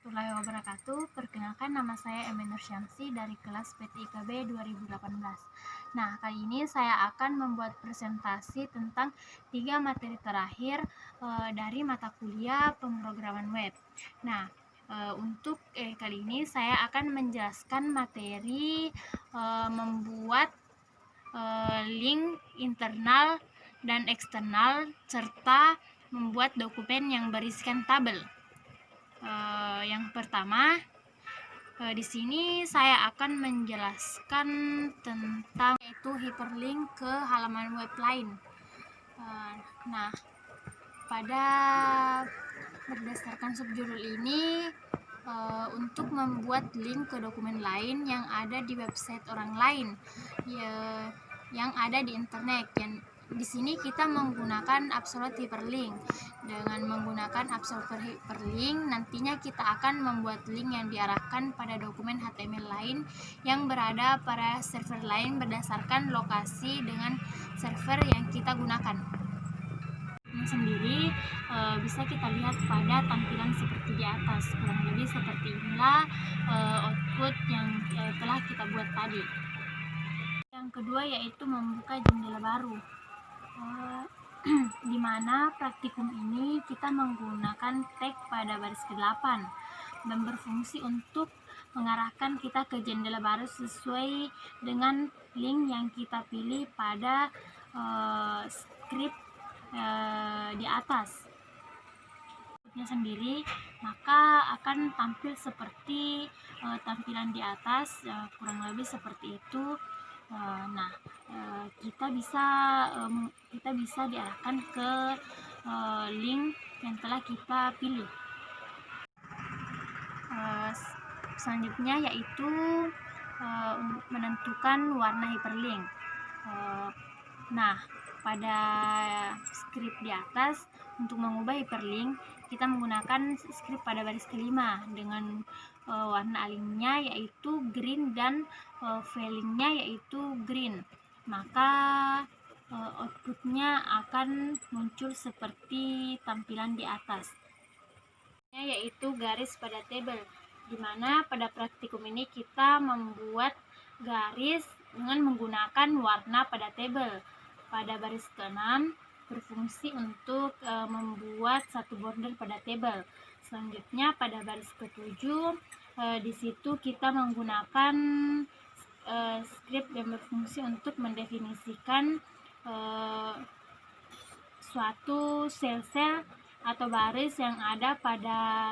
warahmatullahi wabarakatuh. Perkenalkan, nama saya Emin Nursyamsi dari kelas PTIKB 2018. Nah, kali ini saya akan membuat presentasi tentang 3 materi terakhir dari mata kuliah pemrograman web. Nah, untuk kali ini saya akan menjelaskan materi membuat link internal dan eksternal serta membuat dokumen yang berisikan tabel. Yang pertama, di sini saya akan menjelaskan tentang yaitu hyperlink ke halaman web lain. Nah, pada berdasarkan subjudul ini, untuk membuat link ke dokumen lain yang ada di website orang lain, yang ada di internet. Di sini kita menggunakan absolute hyperlink. Dengan menggunakan absolute hyperlink, nantinya kita akan membuat link yang diarahkan pada dokumen HTML lain yang berada pada server lain berdasarkan lokasi dengan server yang kita gunakan. Sendiri bisa kita lihat pada tampilan seperti di atas. Kurang lebih seperti inilah output yang telah kita buat tadi. Yang kedua yaitu membuka jendela baru, di mana praktikum ini kita menggunakan tag pada baris ke-8 dan berfungsi untuk mengarahkan kita ke jendela baru sesuai dengan link yang kita pilih pada script di atas sendiri, maka akan tampil seperti tampilan di atas, kurang lebih seperti itu. Nah, kita bisa diarahkan ke link yang telah kita pilih. Selanjutnya yaitu menentukan warna hyperlink. Nah, pada script di atas, untuk mengubah hyperlink kita menggunakan script pada baris ke-5 dengan warna alignnya yaitu green dan fill-nya yaitu green. Maka outputnya akan muncul seperti tampilan di atas, yaitu garis pada tabel, di mana pada praktikum ini kita membuat garis dengan menggunakan warna pada tabel. Pada baris ke-6 berfungsi untuk membuat satu border pada tabel. Selanjutnya pada baris ke-7 di situ kita menggunakan script yang berfungsi untuk mendefinisikan suatu sel-sel atau baris yang ada pada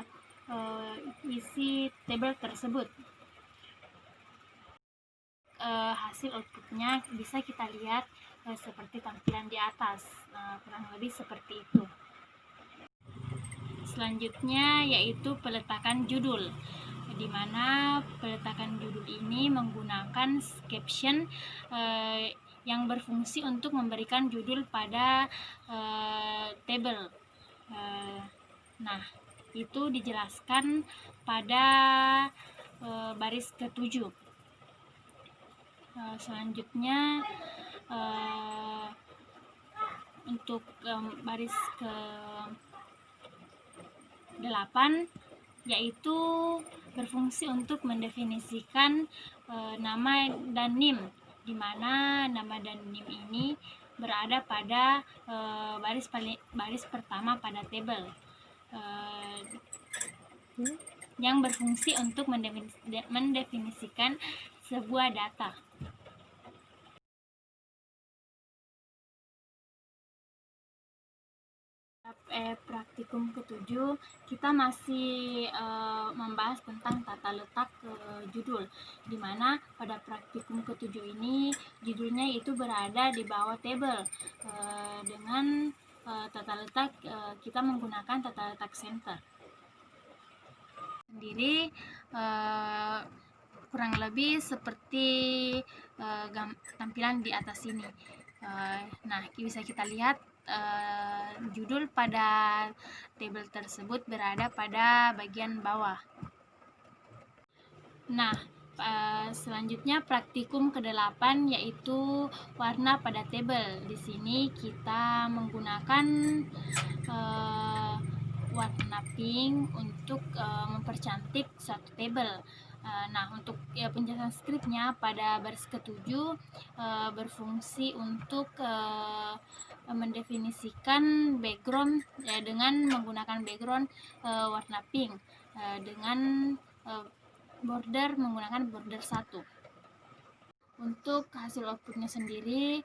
isi tabel tersebut. Hasil outputnya bisa kita lihat seperti tampilan di atas, kurang lebih seperti itu. Selanjutnya yaitu peletakan judul, di mana peletakan judul ini menggunakan caption yang berfungsi untuk memberikan judul pada tabel. Nah, itu dijelaskan pada baris ke-7. Selanjutnya untuk baris ke-8 yaitu berfungsi untuk mendefinisikan nama dan NIM, di mana nama dan NIM ini berada pada baris pertama pada tabel, yang berfungsi untuk mendefinisikan sebuah data. Praktikum ke-7 kita masih membahas tentang tata letak judul, di mana pada praktikum ke-7 ini judulnya itu berada di bawah tabel. Dengan tata letak kita menggunakan tata letak center sendiri, kurang lebih seperti tampilan di atas ini. Nah, bisa kita lihat judul pada tabel tersebut berada pada bagian bawah. Nah, selanjutnya praktikum ke-8 yaitu warna pada tabel. Di sini kita menggunakan warna pink untuk mempercantik satu tabel. Nah, untuk penjelasan skripnya pada baris ke-7 berfungsi untuk mendefinisikan background dengan menggunakan background warna pink dengan border menggunakan border 1. Untuk hasil outputnya sendiri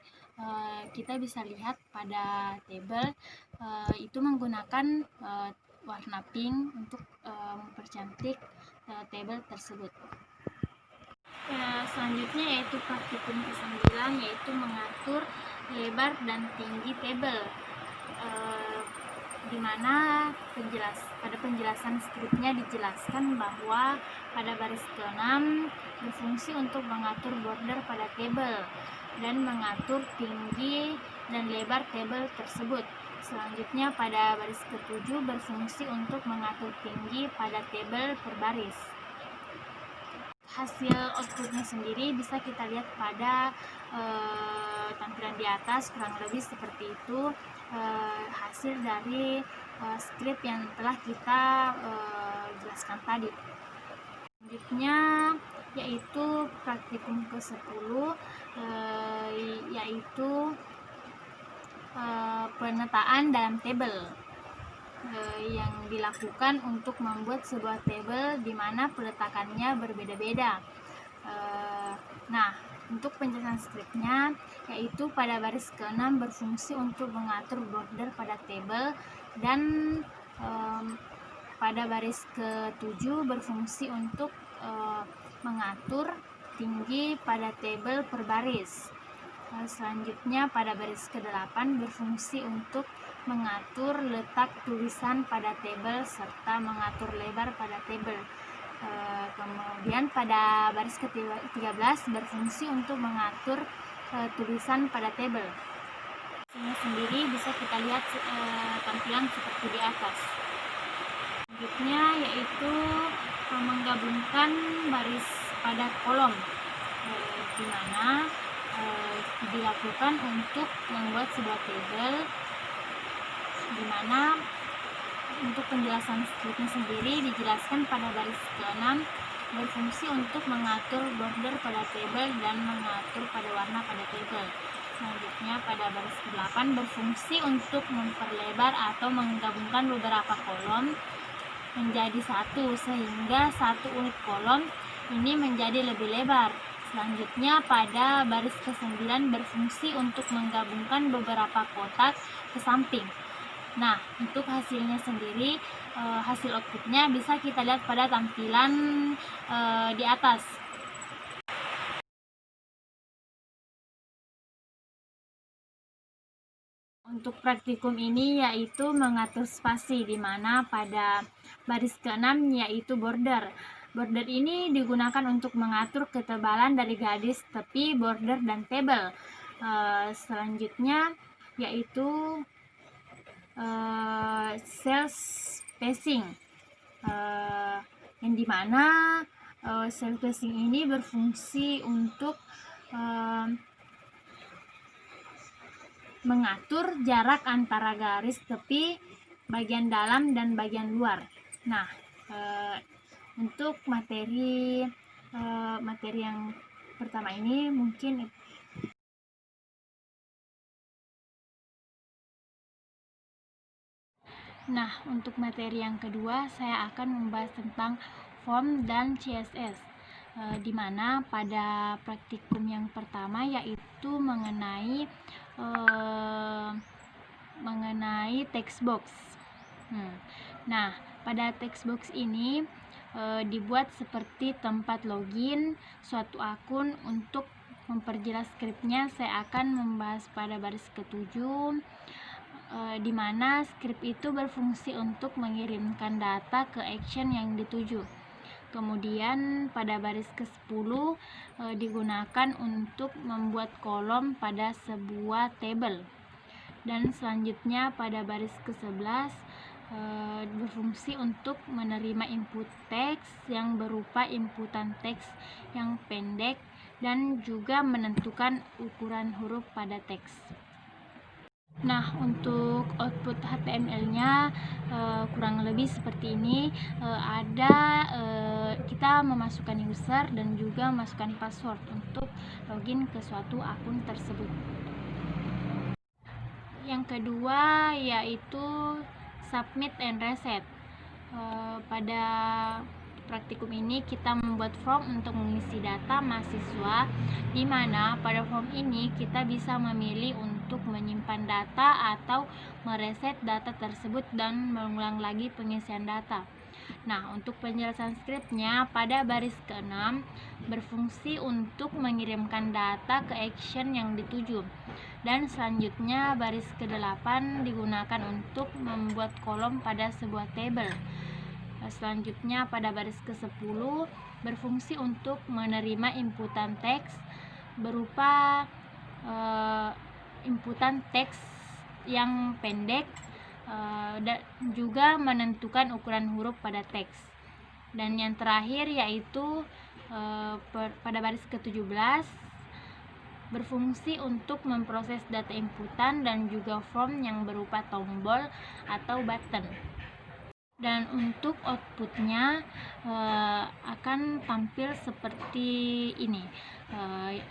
kita bisa lihat pada tabel itu menggunakan warna pink untuk mempercantik tabel tersebut. Selanjutnya yaitu praktikum ke-9, yaitu mengatur lebar dan tinggi tabel, di mana pada penjelasan skripnya dijelaskan bahwa pada baris ke-6 berfungsi untuk mengatur border pada tabel dan mengatur tinggi dan lebar tabel tersebut. Selanjutnya pada baris ke-7 berfungsi untuk mengatur tinggi pada tabel per baris. Hasil outputnya sendiri bisa kita lihat pada tampilan di atas, kurang lebih seperti itu hasil dari skrip yang telah kita jelaskan tadi. Selanjutnya yaitu praktikum ke-10 yaitu penataan dalam tabel yang dilakukan untuk membuat sebuah tabel di mana peletakannya berbeda-beda. Nah, untuk penjelasan skripnya yaitu pada baris ke-6 berfungsi untuk mengatur border pada tabel dan pada baris ke-7 berfungsi untuk mengatur tinggi pada tabel per baris. Selanjutnya pada baris ke-8 berfungsi untuk mengatur letak tulisan pada tabel serta mengatur lebar pada tabel. Kemudian pada baris ke-13 berfungsi untuk mengatur tulisan pada tabel. Ini sendiri bisa kita lihat tampilan seperti di atas. Selanjutnya yaitu menggabungkan baris pada kolom, di mana dilakukan untuk membuat sebuah tabel, di mana untuk penjelasan skripnya sendiri dijelaskan pada baris ke-6 berfungsi untuk mengatur border pada tabel dan mengatur pada warna pada tabel. Selanjutnya pada baris ke-8 berfungsi untuk memperlebar atau menggabungkan beberapa kolom menjadi satu sehingga satu unit kolom ini menjadi lebih lebar. Selanjutnya pada baris ke-9 berfungsi untuk menggabungkan beberapa kotak ke samping. Nah, untuk hasilnya sendiri, hasil outputnya bisa kita lihat pada tampilan di atas. Untuk praktikum ini yaitu mengatur spasi, di mana pada baris ke-6 yaitu border. Border ini digunakan untuk mengatur ketebalan dari garis, tepi, border, dan tabel. Selanjutnya yaitu cell spacing, yang dimana cell spacing ini berfungsi untuk mengatur jarak antara garis tepi, bagian dalam dan bagian luar. Nah, untuk materi yang pertama ini mungkin Nah, untuk materi yang kedua saya akan membahas tentang form dan CSS, di mana pada praktikum yang pertama yaitu mengenai text box. Nah, pada text box ini dibuat seperti tempat login suatu akun. Untuk memperjelas skripnya saya akan membahas pada baris ke-7, di mana skrip itu berfungsi untuk mengirimkan data ke action yang dituju. Kemudian pada baris ke-10 digunakan untuk membuat kolom pada sebuah tabel. Dan selanjutnya pada baris ke-11 berfungsi untuk menerima input teks yang berupa inputan teks yang pendek dan juga menentukan ukuran huruf pada teks. Nah, untuk output HTML-nya kurang lebih seperti ini. Kita memasukkan user dan juga memasukkan password untuk login ke suatu akun tersebut. Yang kedua yaitu submit and reset. Pada praktikum ini kita membuat form untuk mengisi data mahasiswa, di mana pada form ini kita bisa memilih untuk menyimpan data atau mereset data tersebut dan mengulang lagi pengisian data. Nah, untuk penjelasan skripnya, pada baris ke-6 berfungsi untuk mengirimkan data ke action yang dituju. Dan selanjutnya baris ke-8 digunakan untuk membuat kolom pada sebuah tabel. Selanjutnya pada baris ke-10 berfungsi untuk menerima inputan teks berupa inputan teks yang pendek dan juga menentukan ukuran huruf pada teks. Dan yang terakhir yaitu pada baris ke-17 berfungsi untuk memproses data inputan dan juga form yang berupa tombol atau button. Dan untuk outputnya akan tampil seperti ini.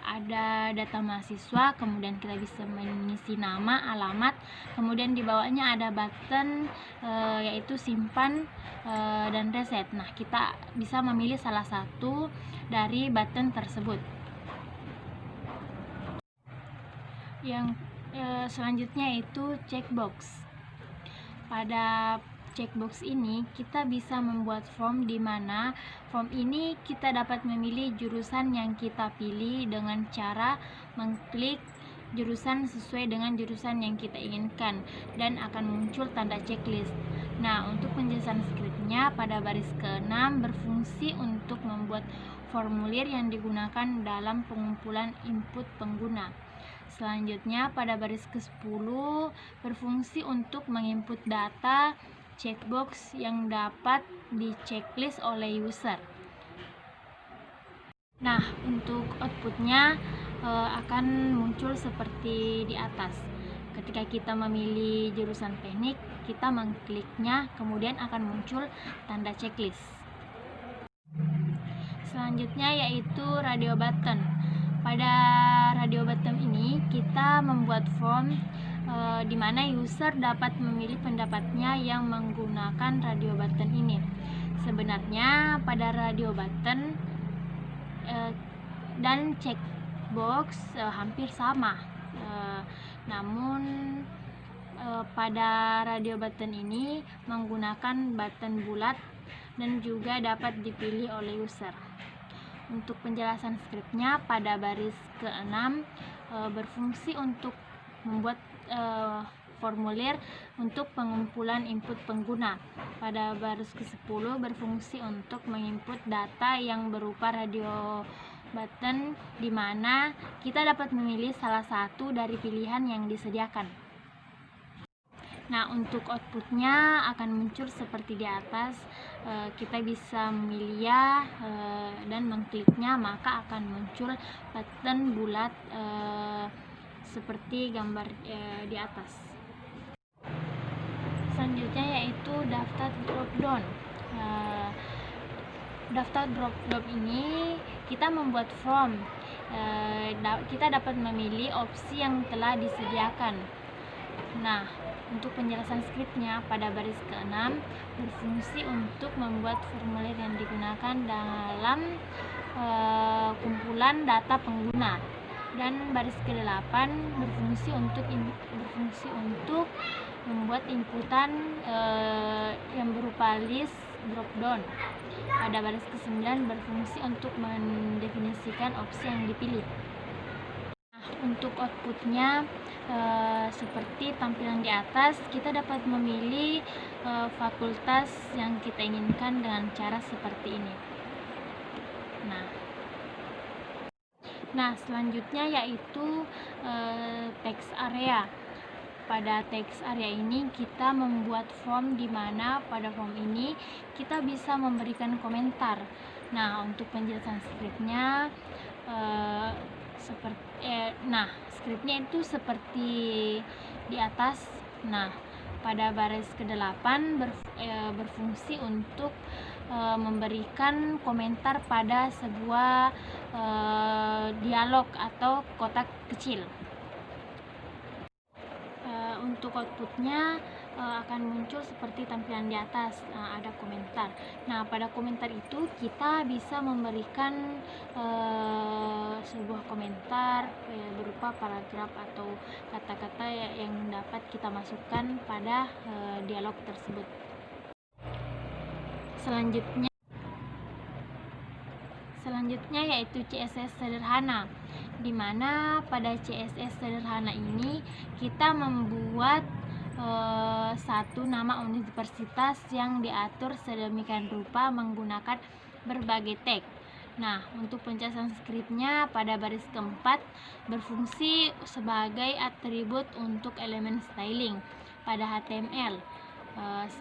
Ada data mahasiswa, kemudian kita bisa mengisi nama, alamat, kemudian di bawahnya ada button yaitu simpan dan reset. Nah, kita bisa memilih salah satu dari button tersebut. Yang selanjutnya itu checkbox. Pada checkbox ini kita bisa membuat form, di mana form ini kita dapat memilih jurusan yang kita pilih dengan cara mengklik jurusan sesuai dengan jurusan yang kita inginkan dan akan muncul tanda checklist. Nah, untuk penjelasan skripnya pada baris ke-6 berfungsi untuk membuat formulir yang digunakan dalam pengumpulan input pengguna. Selanjutnya pada baris ke-10 berfungsi untuk menginput data checkbox yang dapat di checklist oleh user. Nah, untuk outputnya akan muncul seperti di atas. Ketika kita memilih jurusan teknik, kita mengkliknya, kemudian akan muncul tanda checklist. Selanjutnya yaitu radio button. Pada radio button ini kita membuat form di mana user dapat memilih pendapatnya yang menggunakan radio button ini. Sebenarnya pada radio button dan checkbox hampir sama, namun pada radio button ini menggunakan button bulat dan juga dapat dipilih oleh user. Untuk penjelasan skripnya pada baris ke-6 berfungsi untuk membuat formulir untuk pengumpulan input pengguna. Pada baris ke-10 berfungsi untuk menginput data yang berupa radio button, di mana kita dapat memilih salah satu dari pilihan yang disediakan. Nah, untuk outputnya akan muncul seperti di atas. Kita bisa memilih ya dan mengkliknya, maka akan muncul button bulat seperti gambar di atas. Selanjutnya yaitu daftar drop down. Daftar drop down ini kita membuat form. Kita dapat memilih opsi yang telah disediakan. Nah, untuk penjelasan skripnya pada baris ke-6 berfungsi untuk membuat formulir yang digunakan dalam kumpulan data pengguna. Dan baris ke-8 berfungsi untuk membuat inputan yang berupa list drop down. Pada baris ke-9 berfungsi untuk mendefinisikan opsi yang dipilih. Untuk outputnya seperti tampilan di atas, kita dapat memilih fakultas yang kita inginkan dengan cara seperti ini. Nah, selanjutnya yaitu text area. Pada text area ini kita membuat form, di mana pada form ini kita bisa memberikan komentar. Nah, untuk penjelasan skripnya Nah, skripnya itu seperti di atas. Nah, pada baris ke-8 berfungsi untuk memberikan komentar pada sebuah dialog atau kotak kecil. Untuk outputnya akan muncul seperti tampilan di atas, ada komentar. Nah, pada komentar itu kita bisa memberikan sebuah komentar berupa paragraf atau kata-kata yang dapat kita masukkan pada dialog tersebut. Selanjutnya yaitu CSS sederhana, di mana pada CSS sederhana ini kita membuat satu nama universitas yang diatur sedemikian rupa menggunakan berbagai tag. Nah, untuk penjelasan skripnya pada baris keempat berfungsi sebagai atribut untuk elemen styling pada HTML.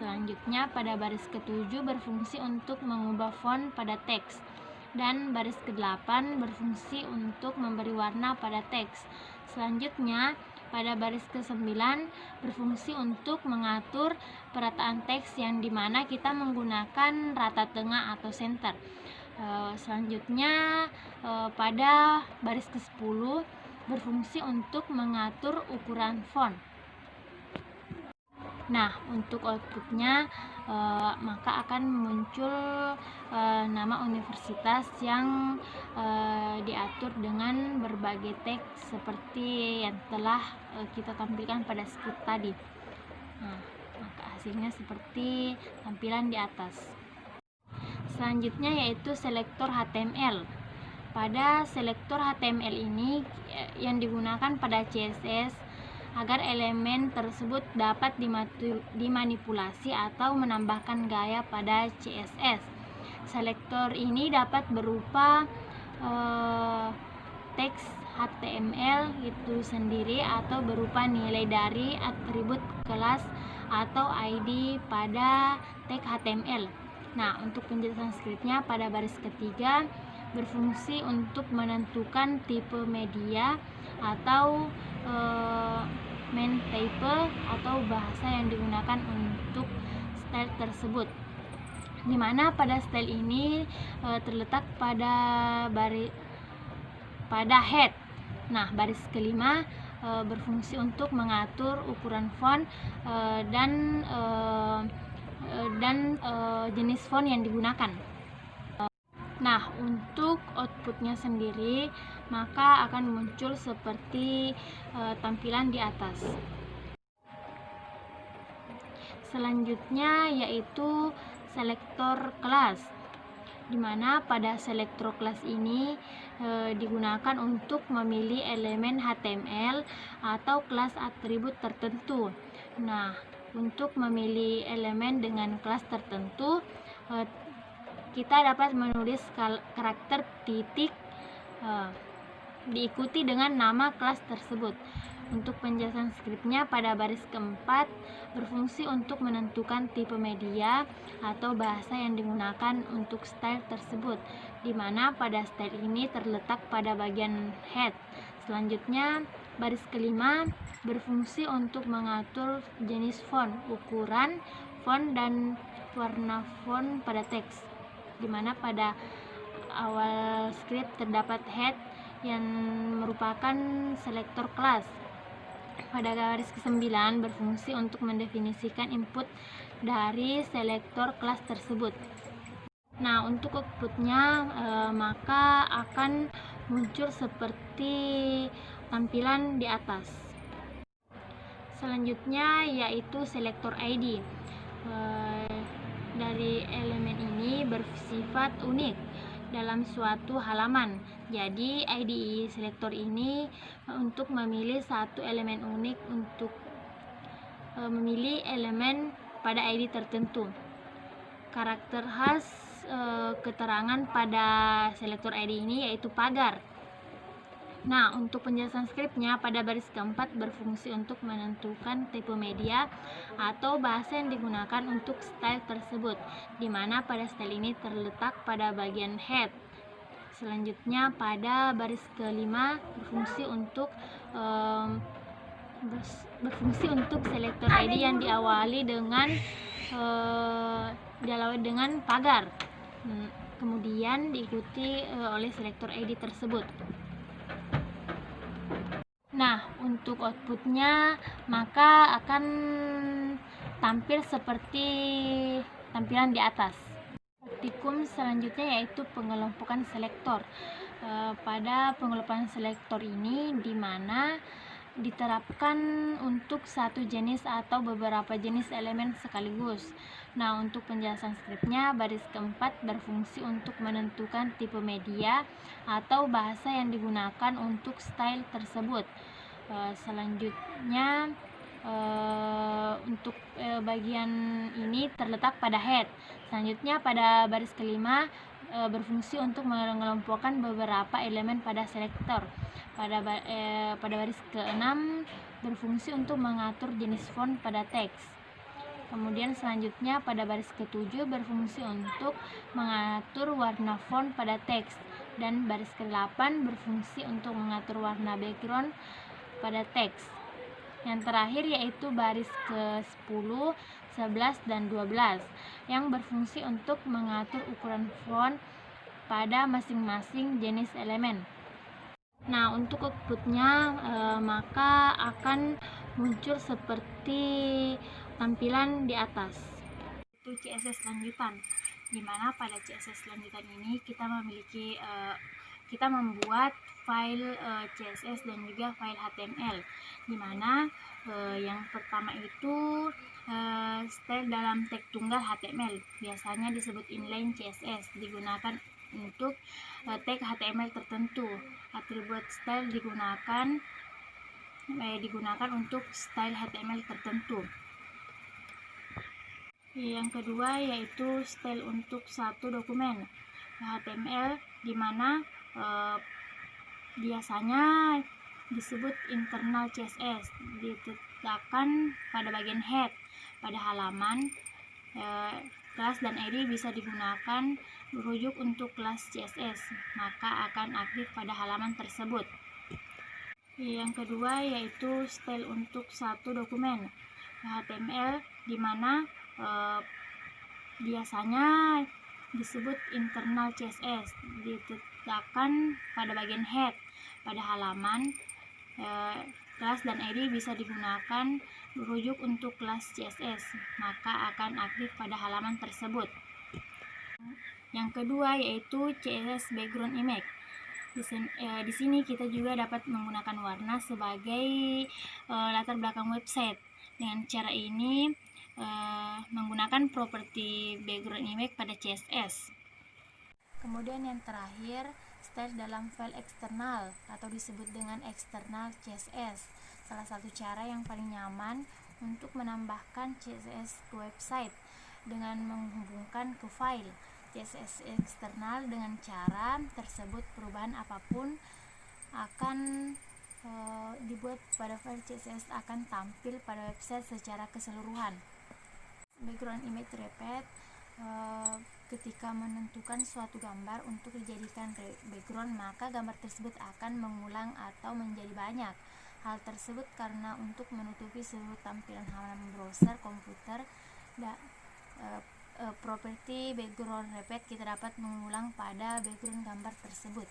Selanjutnya pada baris ke-7 berfungsi untuk mengubah font pada teks, dan baris ke-8 berfungsi untuk memberi warna pada teks. Selanjutnya pada baris ke-9 berfungsi untuk mengatur perataan teks yang dimana kita menggunakan rata tengah atau center. Selanjutnya pada baris ke-10 berfungsi untuk mengatur ukuran font. Nah, untuk outputnya maka akan muncul nama universitas yang diatur dengan berbagai teks seperti yang telah kita tampilkan pada skrip tadi. Nah, maka hasilnya seperti tampilan di atas. Selanjutnya yaitu selektor HTML. Pada selektor HTML ini yang digunakan pada CSS agar elemen tersebut dapat dimanipulasi atau menambahkan gaya pada CSS. Selektor ini dapat berupa teks HTML itu sendiri atau berupa nilai dari atribut kelas atau ID pada tag HTML. Nah, untuk penjelasan skripnya pada baris ketiga berfungsi untuk menentukan tipe media atau main type atau bahasa yang digunakan untuk style tersebut, dimana pada style ini terletak pada head. Nah, baris kelima berfungsi untuk mengatur ukuran font dan jenis font yang digunakan. Nah, untuk outputnya sendiri maka akan muncul seperti tampilan di atas. Selanjutnya yaitu selektor kelas, di mana pada selektor kelas ini digunakan untuk memilih elemen HTML atau kelas atribut tertentu. Nah, untuk memilih elemen dengan kelas tertentu kita dapat menulis karakter titik diikuti dengan nama kelas tersebut. Untuk penjelasan skripnya pada baris keempat berfungsi untuk menentukan tipe media atau bahasa yang digunakan untuk style tersebut, di mana pada style ini terletak pada bagian head. Selanjutnya baris kelima berfungsi untuk mengatur jenis font, ukuran font, dan warna font pada teks, di mana pada awal skrip terdapat head yang merupakan selektor kelas. Pada baris ke-9 berfungsi untuk mendefinisikan input dari selektor kelas tersebut. Nah, untuk outputnya maka akan muncul seperti tampilan di atas. Selanjutnya yaitu selektor ID. Dari elemen ini bersifat unik dalam suatu halaman. Jadi ID selektor ini untuk memilih satu elemen unik untuk memilih elemen pada ID tertentu. Karakter khas keterangan pada selektor ID ini yaitu pagar. Nah, untuk penjelasan skripnya pada baris keempat berfungsi untuk menentukan tipe media atau bahasa yang digunakan untuk style tersebut, di mana pada style ini terletak pada bagian head. Selanjutnya pada baris kelima berfungsi untuk selektor ID yang diawali dengan pagar. Kemudian diikuti oleh selektor ID tersebut. Nah, untuk outputnya maka akan tampil seperti tampilan di atas. Praktikum selanjutnya yaitu pengelompokan selektor. Pada pengelompokan selektor ini di mana diterapkan untuk satu jenis atau beberapa jenis elemen sekaligus. Nah, untuk penjelasan skripnya, baris keempat berfungsi untuk menentukan tipe media atau bahasa yang digunakan untuk style tersebut. Selanjutnya untuk bagian ini terletak pada head. Selanjutnya pada baris kelima berfungsi untuk mengelompokkan beberapa elemen pada selektor. Pada baris keenam berfungsi untuk mengatur jenis font pada teks. Kemudian selanjutnya pada baris ketujuh berfungsi untuk mengatur warna font pada teks, dan baris ke-8 berfungsi untuk mengatur warna background pada teks. Yang terakhir yaitu baris ke-10, 11, dan 12 yang berfungsi untuk mengatur ukuran font pada masing-masing jenis elemen. Nah, untuk outputnya maka akan muncul seperti tampilan di atas. Itu CSS lanjutan, dimana pada CSS lanjutan ini kita membuat file CSS dan juga file HTML, dimana yang pertama itu style dalam tag tunggal HTML, biasanya disebut inline CSS, digunakan untuk tag HTML tertentu. Atribut style digunakan untuk style HTML tertentu. Yang kedua yaitu style untuk satu dokumen HTML, di mana biasanya disebut internal CSS, diletakkan pada bagian head. Pada halaman, kelas dan ID bisa digunakan merujuk untuk kelas CSS, maka akan aktif pada halaman tersebut. Yang kedua yaitu style untuk satu dokumen HTML, di mana biasanya disebut internal CSS, diletakkan pada bagian head. Pada halaman, kelas dan ID bisa digunakan merujuk untuk kelas CSS, maka akan aktif pada halaman tersebut. Yang kedua yaitu CSS background image. Di sini kita juga dapat menggunakan warna sebagai latar belakang website. Dengan cara ini menggunakan properti background image pada CSS. Kemudian yang terakhir, style dalam file eksternal atau disebut dengan external CSS. Salah satu cara yang paling nyaman untuk menambahkan CSS ke website dengan menghubungkan ke file CSS eksternal. Dengan cara tersebut, perubahan apapun akan dibuat pada file CSS akan tampil pada website secara keseluruhan. Background image repeat, ketika menentukan suatu gambar untuk dijadikan background, maka gambar tersebut akan mengulang atau menjadi banyak. Hal tersebut karena untuk menutupi seluruh tampilan halaman browser komputer. Properti background repeat kita dapat mengulang pada background gambar tersebut.